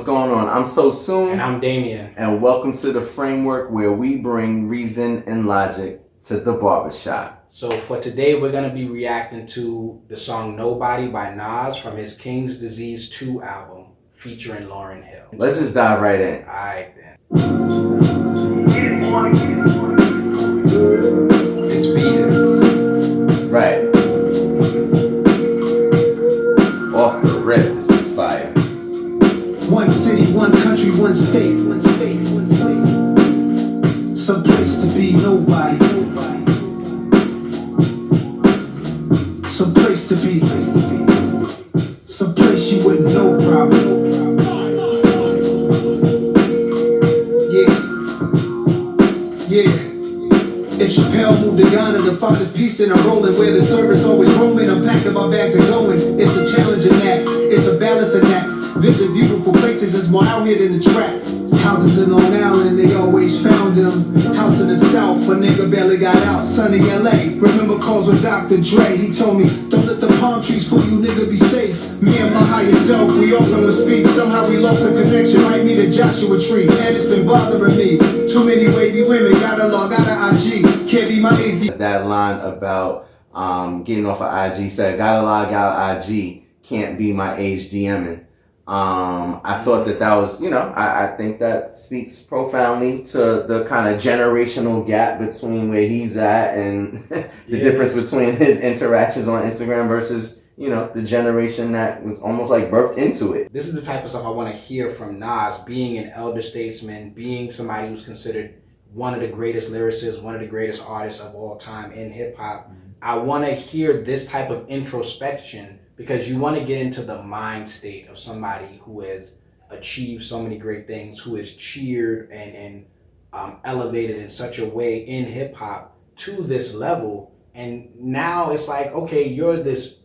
what's going on? I'm So Soon. And I'm Damien. And welcome to The Framework, where we bring reason and logic to the barbershop. So for today, we're going to be reacting to the song Nobody by Nas from his King's Disease 2 album featuring Lauryn Hill. Let's just dive right in. Alright then. This beat is... right. Off the rip, this is fire. One city, one country, one state. Some place to be nobody. Some place to be. Some place you wouldn't know probably. Yeah. If Chappelle moved to Ghana to find his peace, then I'm rolling where the service always roaming. I'm packing my bags and going. It's a challenging act. It's a balancing act. Visit beautiful places, it's more out here than the trap. Houses in Long Island, they always found them. House in the South, a nigga barely got out. Sunny LA, remember calls with Dr. Dre. He told me, don't let the palm trees fool you, nigga, be safe. Me and my higher self, we often would speak. Somehow we lost the connection, might meet a Joshua tree. And it's been bothering me. Too many wavy women, gotta log out of IG. Can't be my AD. That line about getting off of IG said, gotta log out IG, can't be my age DMing. I thought that was, I think that speaks profoundly to the kind of generational gap between where he's at and the difference between his interactions on Instagram versus, the generation that was almost like birthed into it. This is the type of stuff I want to hear from Nas, being an elder statesman, being somebody who's considered one of the greatest lyricists, one of the greatest artists of all time in hip hop. I want to hear this type of introspection, because you want to get into the mind state of somebody who has achieved so many great things, who is cheered and elevated in such a way in hip hop to this level. And now it's like, okay, you're this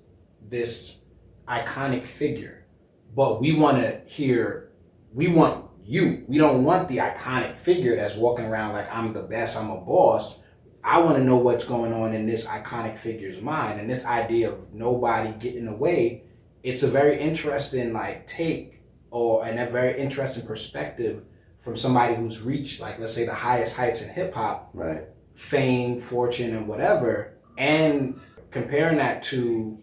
iconic figure, but we want you. We don't want the iconic figure that's walking around like I'm the best, I'm a boss. I want to know what's going on in this iconic figure's mind, and this idea of nobody getting away. It's a very interesting take, and a very interesting perspective from somebody who's reached, let's say, the highest heights in hip hop, right? Fame, fortune, and whatever, and comparing that to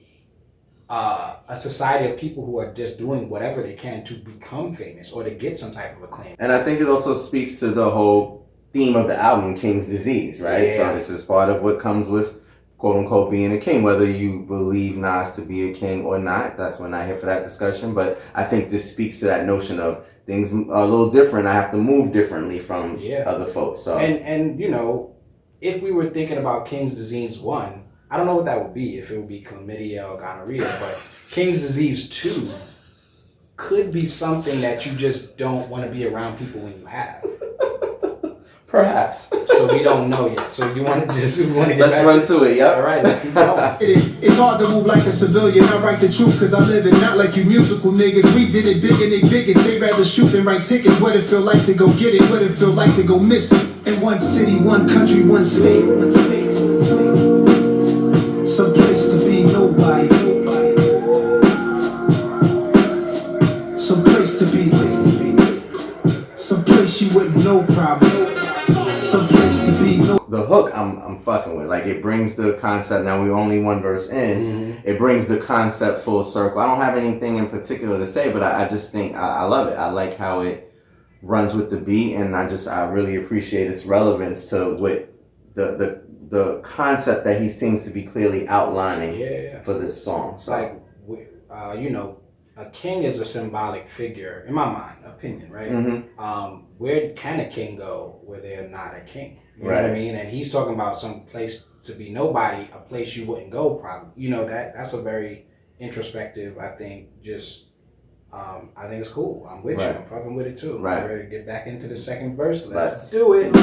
a society of people who are just doing whatever they can to become famous or to get some type of acclaim. And I think it also speaks to the whole theme of the album, King's Disease, right? Yeah. So this is part of what comes with, quote unquote, being a king. Whether you believe Nas to be a king or not, we're not here for that discussion. But I think this speaks to that notion of things are a little different. I have to move differently from other folks. So and if we were thinking about King's Disease 1, I don't know what that would be, if it would be chlamydia or gonorrhea, but King's Disease 2 could be something that you just don't want to be around people when you have. Perhaps. So we don't know yet. So you want to get let's back run to it, yep. All right, let's keep going. It's hard to move like a civilian. I write the truth cause I live it, not like you musical niggas. We did it big and they biggest. They rather shoot than write tickets. What it feel like to go get it, what it feel like to go miss it. In one city, one country, one state. Some place to be nobody. Some place to be. Some place you wouldn't know probably. Some place to be. The hook I'm fucking with. It brings the concept, now we're only one verse in, it brings the concept full circle. I don't have anything in particular to say, but I just think I love it. I like how it runs with the beat, and I really appreciate its relevance to what the concept that he seems to be clearly outlining for this song. So a king is a symbolic figure, in my mind, opinion, right? Where can a king go where they're not a king? You know what I mean? And he's talking about some place to be nobody, a place you wouldn't go probably. That's a very introspective, I think, I think it's cool. I'm with you. I'm fucking with it too. Right. I'm ready to get back into the second verse. Let's do it.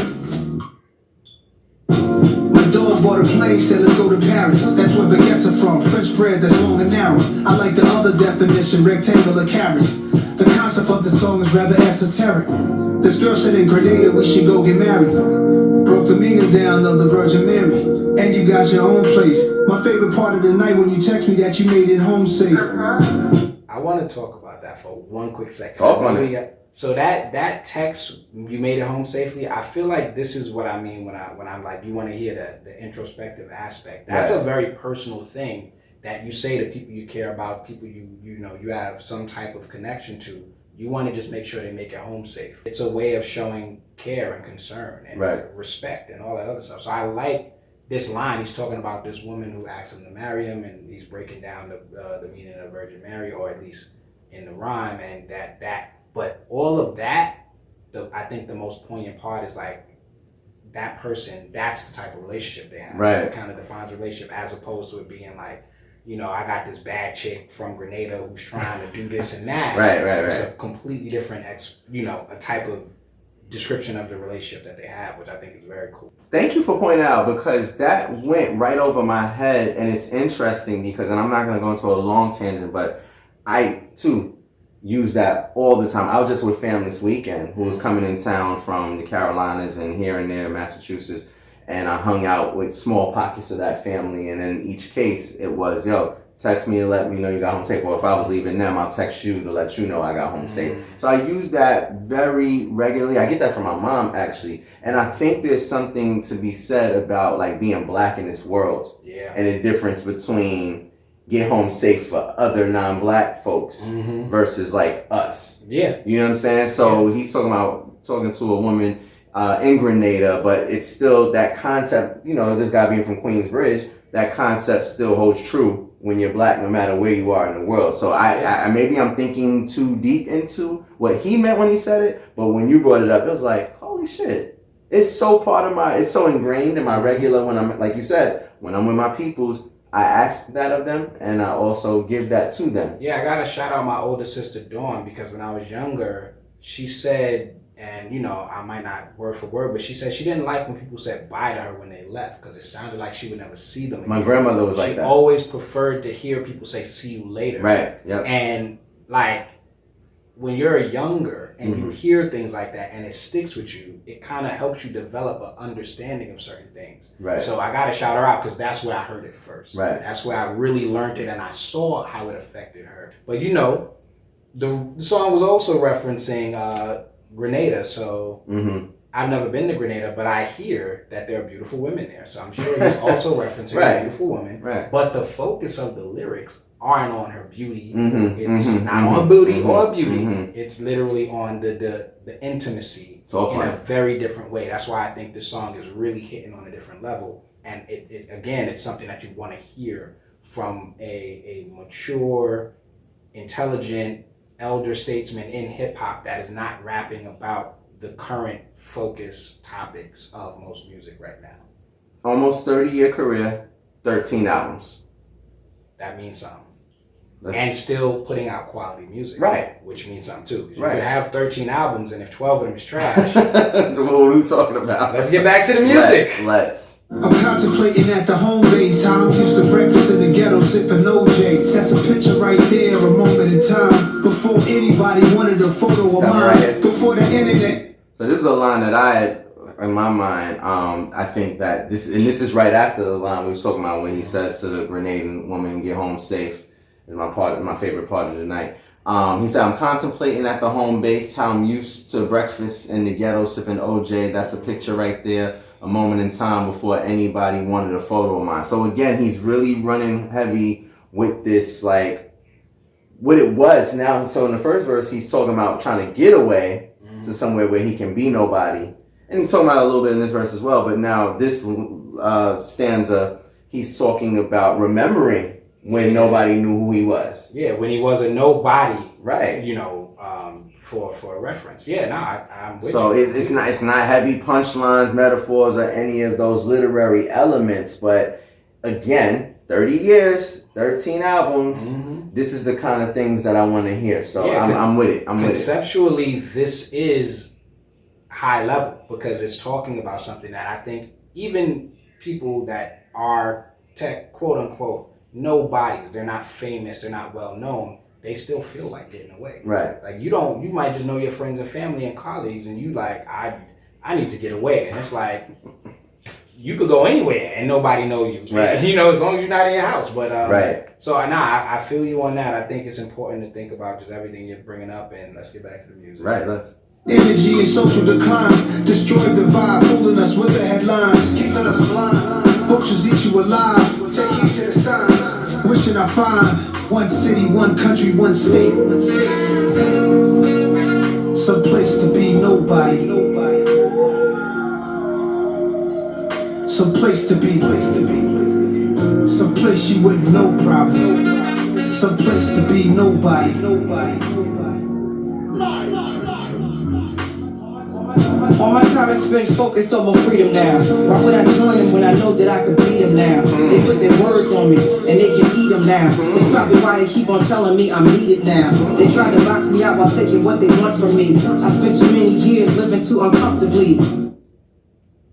My dog bought a plane, said let's go to Paris. That's where baguettes are from, French bread that's long and narrow. I like the other definition, rectangular carrots. The concept of the song is rather esoteric. This girl said in Grenada we should go get married. Broke the meaning down of the Virgin Mary. And you got your own place. My favorite part of the night when you text me that you made it home safe. I want to talk about that for one quick second. Talk on it. So that text, you made it home safely. I feel like this is what I mean when I'm like, you want to hear the introspective aspect. That's a very personal thing that you say to people you care about, people you know you have some type of connection to. You want to just make sure they make it home safe. It's a way of showing care and concern and respect and all that other stuff. So I like this line. He's talking about this woman who asked him to marry him, and he's breaking down the meaning of Virgin Mary, or at least in the rhyme, and that. But all of that, I think the most poignant part is like that person. That's the type of relationship they have. Right. It kind of defines a relationship, as opposed to it being like, you know, I got this bad chick from Grenada who's trying to do this and that. Right. It's a completely different, a type of description of the relationship that they have, which I think is very cool. Thank you for pointing out, because that went right over my head, and it's interesting because, and I'm not going to go into a long tangent, but I too use that all the time. I was just with family this weekend who was coming in town from the Carolinas and here and there in Massachusetts, and I hung out with small pockets of that family, and in each case it was, yo, text me to let me know you got home safe, or if I was leaving them, I'll text you to let you know I got home safe. So I use that very regularly. I get that from my mom, actually, and I think there's something to be said about like being black in this world, and the difference between get home safe for other non-black folks versus like us. You know what I'm saying? So he's talking to a woman in Grenada, but it's still that concept, you know, this guy being from Queensbridge, that concept still holds true when you're black, no matter where you are in the world. So I maybe I'm thinking too deep into what he meant when he said it, but when you brought it up, it was like, holy shit. It's so it's so ingrained in my regular, when I'm, like you said, when I'm with my peoples, I ask that of them, and I also give that to them. Yeah, I gotta shout out my older sister Dawn, because when I was younger, she said, and you know, I might not word for word, but she said she didn't like when people said bye to her when they left, because it sounded like she would never see them again. My grandmother was like that. She always preferred to hear people say see you later. Right, yep. And like, when you're younger and you hear things like that and it sticks with you, it kind of helps you develop an understanding of certain things. Right. So I got to shout her out, because that's where I heard it first. Right. That's where I really learned it, and I saw how it affected her. But you know, the song was also referencing Grenada, so I've never been to Grenada, but I hear that there are beautiful women there. So I'm sure he's also referencing a beautiful woman. Right. But the focus of the lyrics aren't on her beauty. It's not on her booty or her beauty. It's literally on the intimacy in a very different way. That's why I think this song is really hitting on a different level. And it again, it's something that you want to hear from a mature, intelligent, elder statesman in hip hop that is not rapping about the current focus topics of most music right now. Almost 30-year career, 13 albums. That means something. And still putting out quality music. Right. Which means something too. You could have 13 albums, and if 12 of them is trash. What are we talking about? Let's get back to the music. Let's. I'm contemplating at the home base how I'm used to breakfast in the ghetto sipping OJ. That's a picture right there, a moment in time before anybody wanted a photo of mine, before the internet. So this is a line that I had in my mind. I think that this is right after the line we was talking about when he says to the Grenadian woman, "Get home safe." Is my favorite part of the night. He said, "I'm contemplating at the home base how I'm used to breakfast in the ghetto sipping OJ. That's a picture right there, a moment in time before anybody wanted a photo of mine." So again, he's really running heavy with this, like, what it was now. So in the first verse, he's talking about trying to get away to somewhere where he can be nobody. And he's talking about a little bit in this verse as well. But now this stanza, he's talking about remembering when nobody knew who he was. Yeah, when he was a nobody. Right. You know, for a reference. Yeah, no, I'm with you. So it's not heavy punchlines, metaphors, or any of those literary elements. But again, 30 years, 13 albums. This is the kind of things that I want to hear. So I'm with it. Conceptually, this is high level, because it's talking about something that I think even people that are quote unquote nobodies, they're not famous, they're not well known, they still feel like getting away. Right. Like you might just know your friends and family and colleagues, and you like, I need to get away. And it's like, you could go anywhere and nobody know you. Right. You know, as long as you're not in your house. But right. So I feel you on that. I think it's important to think about just everything you're bringing up, and let's get back to the music. Right. Let's. Energy and social decline, destroyed the vibe, fooling us with the headlines, keeping us blind. Vultures eat you alive, take heed to the signs. Wishing I find one city, one country, one state, some place to be nobody, some place to be, some place you wouldn't know probably, some place to be nobody. All my time is spent focused on my freedom now. Why would I join them when I know that I could beat them now? They put their words on me and they can eat them now. It's probably why they keep on telling me I'm needed now. They try to box me out while taking what they want from me. I spent too many years living too uncomfortably.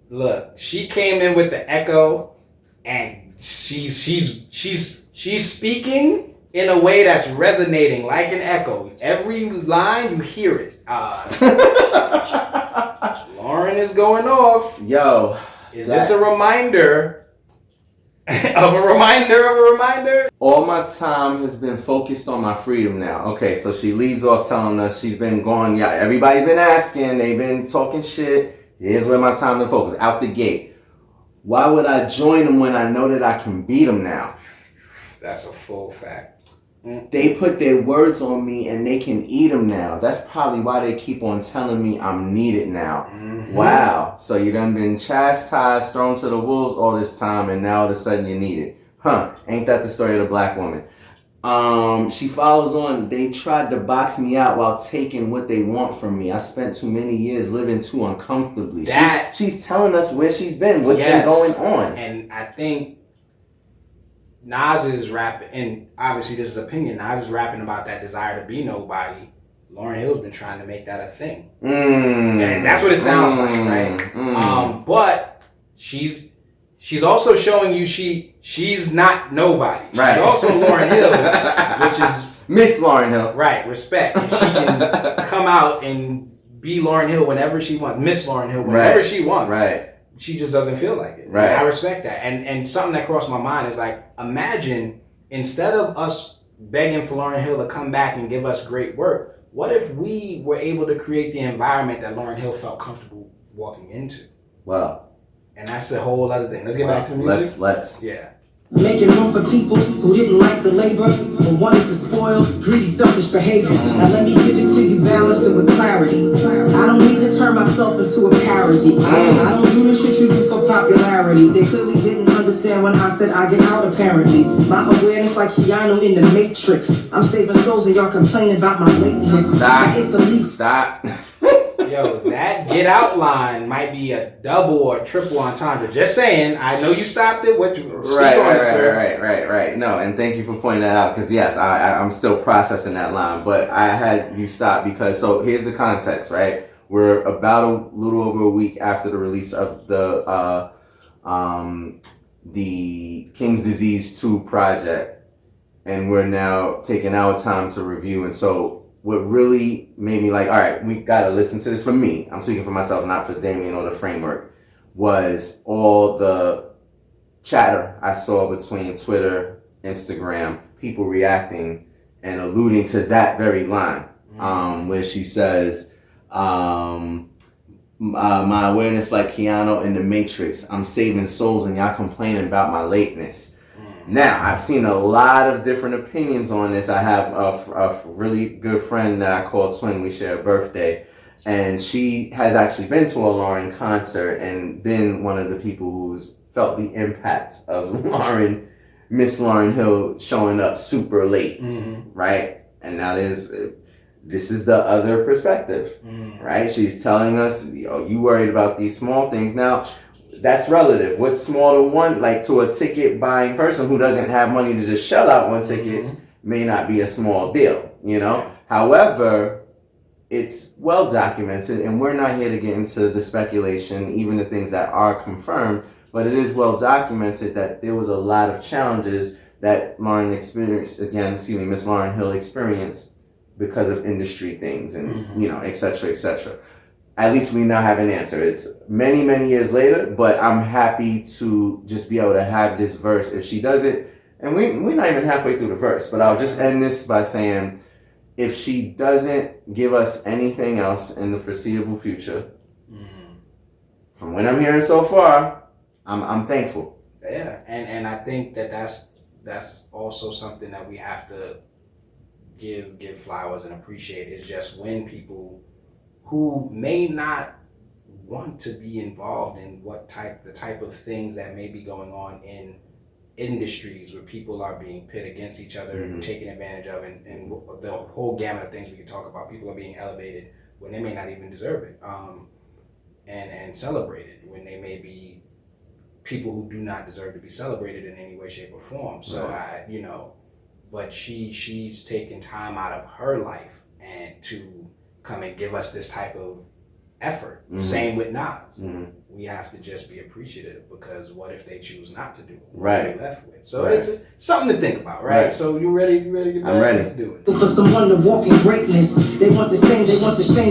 Look, she came in with the echo, and she's speaking in a way that's resonating like an echo. Every line you hear it. Lauryn is going off. Yo. Is this a reminder of a reminder of a reminder? All my time has been focused on my freedom now. Okay, so she leads off telling us she's been going, yeah, everybody's been asking, they've been talking shit. Here's where my time to focus, out the gate. Why would I join them when I know that I can beat them now? That's a full fact. They put their words on me and they can eat them now. That's probably why they keep on telling me I'm needed now. Mm-hmm. Wow. So you done been chastised, thrown to the wolves all this time, and now all of a sudden you're needed. Huh. Ain't that the story of the black woman? She follows on. They tried to box me out while taking what they want from me. I spent too many years living too uncomfortably. She's telling us where she's been, what's been going on. And I think Nas is rapping, and obviously this is opinion, Nas is rapping about that desire to be nobody. Lauryn Hill's been trying to make that a thing. And that's what it sounds like, right? But she's also showing you she's not nobody. Right. She's also Lauryn Hill, which is Miss Lauryn Hill. Right, respect. She can come out and be Lauryn Hill whenever she wants, Miss Lauryn Hill whenever she wants. Right. She just doesn't feel like it. Right. I respect that. And something that crossed my mind is like, imagine instead of us begging for Lauryn Hill to come back and give us great work, what if we were able to create the environment that Lauryn Hill felt comfortable walking into? Wow. And that's a whole other thing. Let's get back to the music. Let's. Yeah. Making room for people who didn't like the labor or wanted the spoils, greedy, selfish behavior. Now let me give it to you balanced and with clarity. I don't need to turn myself into a parody. I don't do the shit you do for popularity. They clearly didn't understand when I said I get out apparently. My awareness like Keanu in the Matrix. I'm saving souls and y'all complaining about my lateness. Stop. Yo, that get out line might be a double or triple entendre. Just saying. I know you stopped it. What you Right. No, and thank you for pointing that out because yes, I'm still processing that line, but I had you stop because so here's the context, right? We're about a little over a week after the release of the King's Disease 2 project, and we're now taking our time to review, and so what really made me like, all right, we gotta listen to this. For me, I'm speaking for myself, not for Damien or the Framework, was all the chatter I saw between Twitter, Instagram, people reacting and alluding to that very line, where she says, my awareness like Keanu in the Matrix, I'm saving souls and y'all complaining about my lateness. Now, I've seen a lot of different opinions on this. I have a really good friend that I call Twin. We share a birthday. And she has actually been to a Lauryn concert and been one of the people who's felt the impact of Miss Lauryn Hill showing up super late, right? And now this is the other perspective, right? She's telling us, you worried about these small things. Now, that's relative. What's small to one, like to a ticket buying person who doesn't have money to just shell out one ticket may not be a small deal, However, it's well documented, and we're not here to get into the speculation, even the things that are confirmed, but it is well documented that there was a lot of challenges that Lauryn experienced, Miss Lauryn Hill experienced because of industry things and, et cetera, et cetera. at least we now have an answer. It's many, many years later, but I'm happy to just be able to have this verse if she does it. And we're not even halfway through the verse, but I'll just end this by saying, if she doesn't give us anything else in the foreseeable future, from what I'm hearing so far, I'm thankful. Yeah, and I think that's also something that we have to give flowers and appreciate, is just when people who may not want to be involved in the type of things that may be going on in industries where people are being pit against each other and taken advantage of, and the whole gamut of things we could talk about. People are being elevated when they may not even deserve it, and celebrated when they may be people who do not deserve to be celebrated in any way, shape, or form. So but she's taken time out of her life and to come and give us this type of effort. Same with Nas. We have to just be appreciative, because what if they choose not to do it? What are we left with? So it's something to think about, right? So you ready to get back? I'm ready. Let's do it. For someone to walk in greatness, they want the same,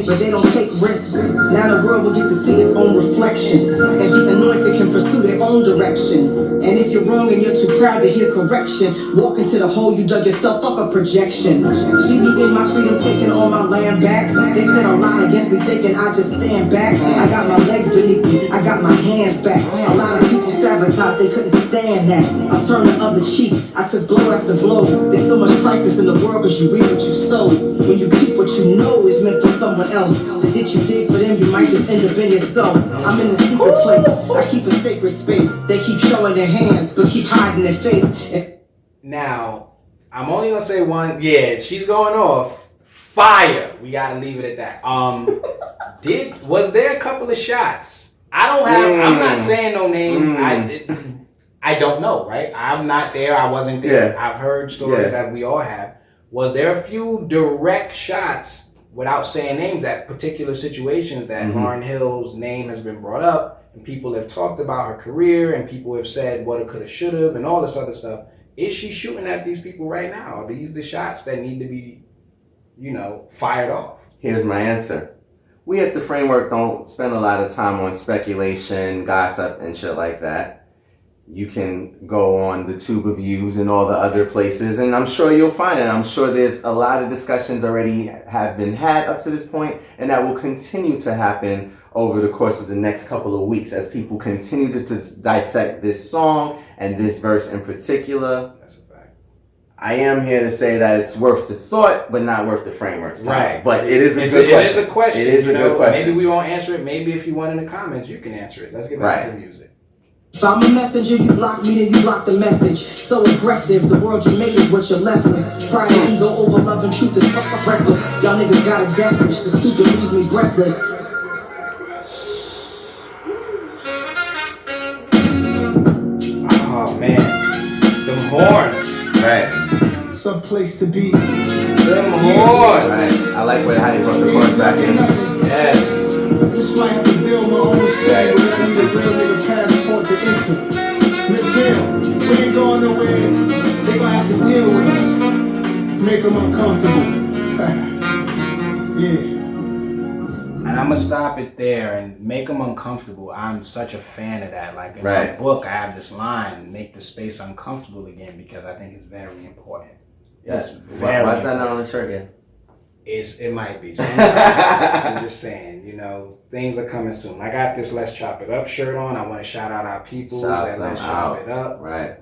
but they don't take risks. Now the world will get to see its own reflection, and the anointed can pursue their own direction. And if you're wrong and you're too proud to hear correction, walk into the hole you dug yourself up a projection. See me in my freedom, taking all my land back. They said a lot against me, thinking I just stand back. I got my legs beneath me, I got my hands back. A lot of people sabotage, they couldn't stand that. I turned the other cheek, I took blow after blow. There's so much crisis in the world, cause you reap what you sow. When you keep what you know is meant for someone else, to did you dig for them, you might just end up in yourself. I'm in the secret place, I keep a sacred space. They keep showing their hands, but keep hiding their face. Now, I'm only gonna say one. Yeah, she's going off. Fire. We gotta leave it at that. Was there a couple of shots? I'm not saying no names. I don't know, right? I'm not there. I wasn't there. Yeah. I've heard stories that we all have. Was there a few direct shots, without saying names, at particular situations that Lauryn Hill's name has been brought up, and people have talked about her career, and people have said what it could have, should have, and all this other stuff? Is she shooting at these people right now? Are these the shots that need to be, fired off? Here's my answer. We at The Framework don't spend a lot of time on speculation, gossip, and shit like that. You can go on the Tube of Views and all the other places, and I'm sure you'll find it. I'm sure there's a lot of discussions already have been had up to this point, and that will continue to happen over the course of the next couple of weeks as people continue to dissect this song and this verse in particular. That's a fact. I am here to say that it's worth the thought, but not worth the framework. Right. But it is a good question. It is a question. It is a good question. Maybe we won't answer it. Maybe if you want in the comments, you can answer it. Let's get back to the music. If I'm a messenger, you block me, then you block the message. So aggressive, the world you made is what you're left with. Pride and ego over love and truth is reckless. Y'all niggas got a death wish, the stupid leaves me breathless. Oh man, them horns. Right. Some place to be. Them horns. Right. I like how they brought the chorus back in. Yes. Just might have to build my own city where I need a real nigga passport to enter. Miss Hill, we ain't going nowhere. They gonna have to deal with us. Make them uncomfortable. Yeah. And I'm gonna stop it there and make them uncomfortable. I'm such a fan of that. Like in my book, I have this line: "Make the space uncomfortable again," because I think it's very important. Yes. Very. Why's that not on the shirt yet? It might be. Sometimes I'm just saying, things are coming soon. I got this Let's Chop It Up shirt on. I want to shout out our peoples at Let's Chop It Up. Right.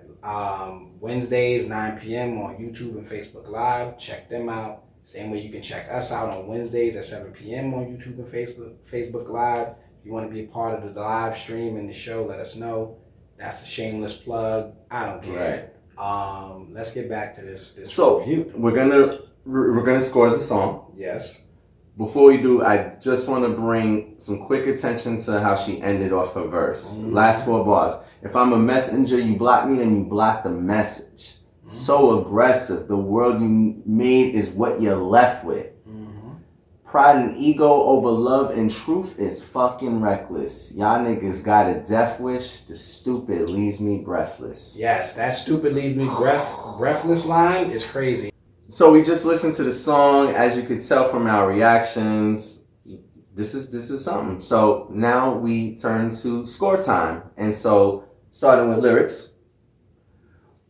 Wednesdays, 9 p.m. on YouTube and Facebook Live. Check them out. Same way you can check us out on Wednesdays at 7 p.m. on YouTube and Facebook Live. If you want to be a part of the live stream and the show, let us know. That's a shameless plug. I don't care. Right. Let's get back to this review. We're gonna score the song. Yes. Before we do, I just want to bring some quick attention to how she ended off her verse. Last 4 bars. If I'm a messenger, you block me, then you block the message. So aggressive. The world you made is what you're left with. Pride and ego over love and truth is fucking reckless. Y'all niggas got a death wish. The stupid leaves me breathless. Yes, that stupid leaves me breathless line is crazy. So we just listened to the song. As you could tell from our reactions, this is something. So now we turn to score time. And so starting with lyrics,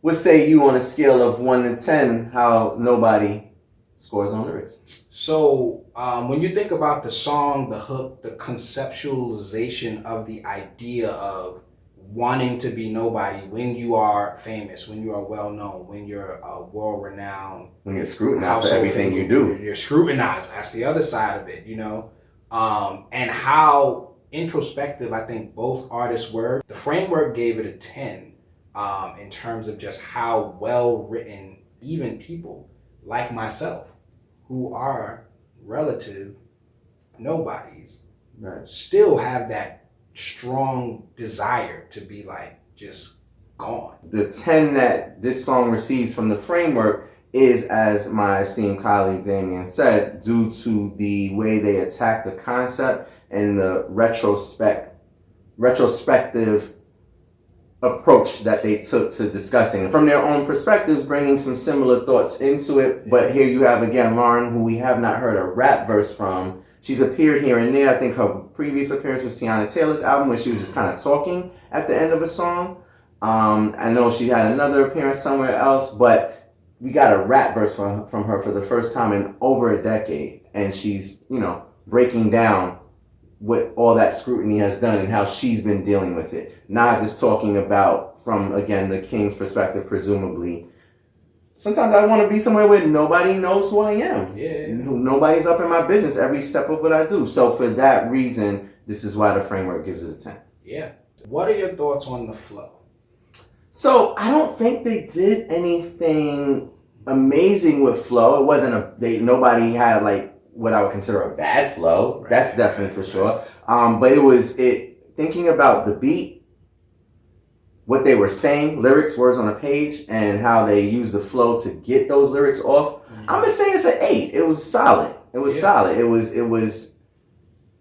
what say you on a scale of 1 to 10 how Nobody scores on lyrics? So when you think about the song, the hook, the conceptualization of the idea of wanting to be nobody when you are famous, when you are well known, when you're world renowned, When you're scrutinized for everything you do. You're scrutinized. That's the other side of it, you know. And how introspective I think both artists were. The Framework gave it a 10 in terms of just how well written even people like myself who are relative nobodies Right. still have that strong desire to be like just gone. The 10 that this song receives from the Framework is, as my esteemed colleague Damien said, due to the way they attack the concept and the retrospective approach that they took to discussing and from their own perspectives, bringing some similar thoughts into it. But here you have again Lauryn, who we have not heard a rap verse from. She's appeared here and there. I think her previous appearance was Tiana Taylor's album, where she was just kind of talking at the end of a song. I know she had another appearance somewhere else, but we got a rap verse from her for the first time in over a decade, and she's, you know, breaking down what all that scrutiny has done and how she's been dealing with it. Nas is talking about, from again the King's perspective, presumably, sometimes I want to be somewhere where nobody knows who I am. Yeah. Nobody's up in my business every step of what I do. So for that reason, this is why the Framework gives it a 10. Yeah. What are your thoughts on the flow? So I don't think they did anything amazing with flow. It wasn't nobody had like what I would consider a bad flow. Right. That's definitely for sure. But thinking about the beat, what they were saying, lyrics, words on a page, and how they used the flow to get those lyrics off. I'm gonna say it's an 8. It was solid. It was solid. It was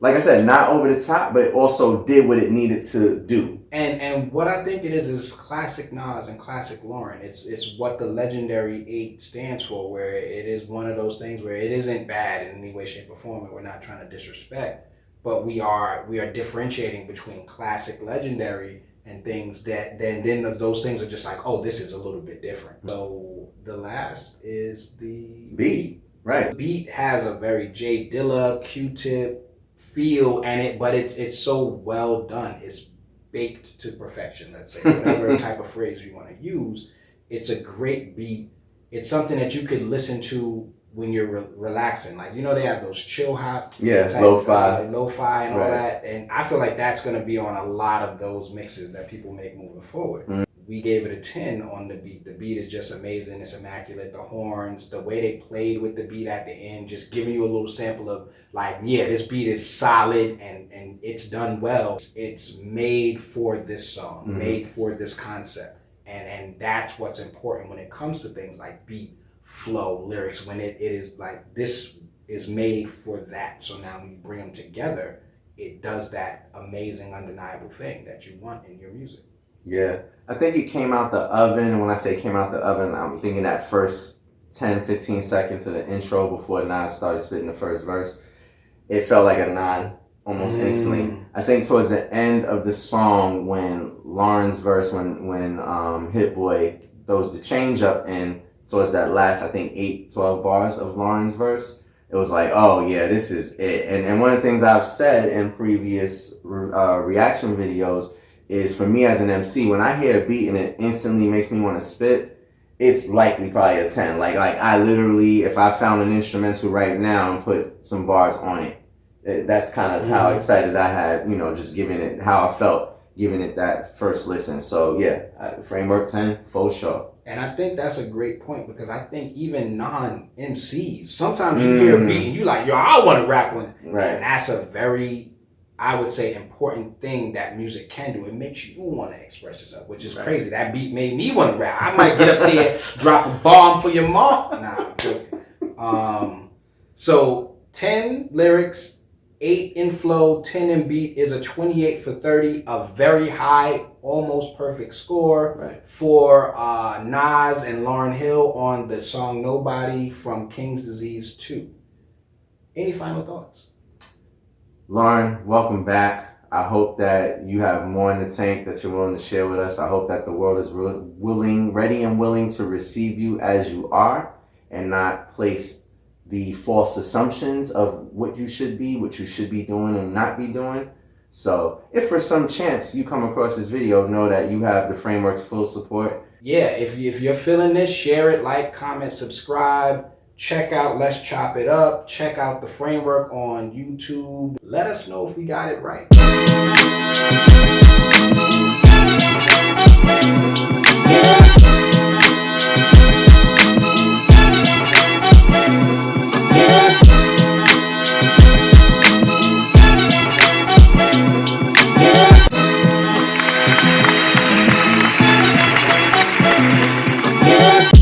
like I said, not over the top, but also did what it needed to do. And what I think it is classic Nas and classic Lauryn. It's what the legendary 8 stands for, where it is one of those things where it isn't bad in any way, shape, or form, and we're not trying to disrespect, but we are differentiating between classic, legendary, and things that then those things are just like, oh, this is a little bit different. So the last is the beat. Right. The beat has a very J Dilla, Q-Tip feel, but it's so well done. It's baked to perfection, let's say, whatever type of phrase you want to use. It's a great beat. It's something that you could listen to when you're relaxing. Like, you know, they have those chill hop, lo-fi and all that. And I feel like that's going to be on a lot of those mixes that people make moving forward. Mm. We gave it a 10 on the beat. The beat is just amazing. It's immaculate. The horns, the way they played with the beat at the end, just giving you a little sample of like, yeah, this beat is solid and it's done well. It's made for this song, made for this concept. And that's what's important when it comes to things like beat, flow, lyrics, when it is like, this is made for that. So now when you bring them together, it does that amazing, undeniable thing that you want in your music. Yeah, I think it came out the oven, and when I say came out the oven, I'm thinking that first 10, 15 seconds of the intro before Nas started spitting the first verse, it felt like a 9 almost instantly. I think towards the end of the song, when Lauryn's verse, when Hit Boy throws the change up in towards that last, I think 8-12 bars of Lauryn's verse, it was like, oh yeah, this is it. And one of the things I've said in previous reaction videos is, for me as an MC, when I hear a beat and it instantly makes me want to spit, it's likely probably a 10. Like I literally, if I found an instrumental right now and put some bars on it, that's kind of how excited I had, you know, just giving it, how I felt giving it that first listen. So yeah, Framework 10, for sure. And I think that's a great point, because I think even non-MCs, sometimes you hear a beat and you like, yo, I want to rap on it. Right. And that's a very, I would say, important thing that music can do. It makes you want to express yourself, which is crazy. That beat made me want to rap. I might get up there, drop a bomb for your mom. Nah, I'm joking. So 10 lyrics, 8 in flow, 10 in beat is a 28 for 30, a very high, almost perfect score for Nas and Lauryn Hill on the song Nobody from King's Disease 2. Any final thoughts? Lauren, welcome back. I hope that you have more in the tank that you're willing to share with us. I hope that the world is ready and willing to receive you as you are and not place the false assumptions of what you should be doing and not be doing. So if for some chance you come across this video, know that you have the framework's full support. Yeah, if you're feeling this, share it, like, comment, subscribe. Check out Let's Chop It Up. Check out the framework on YouTube. Let us know if we got it right.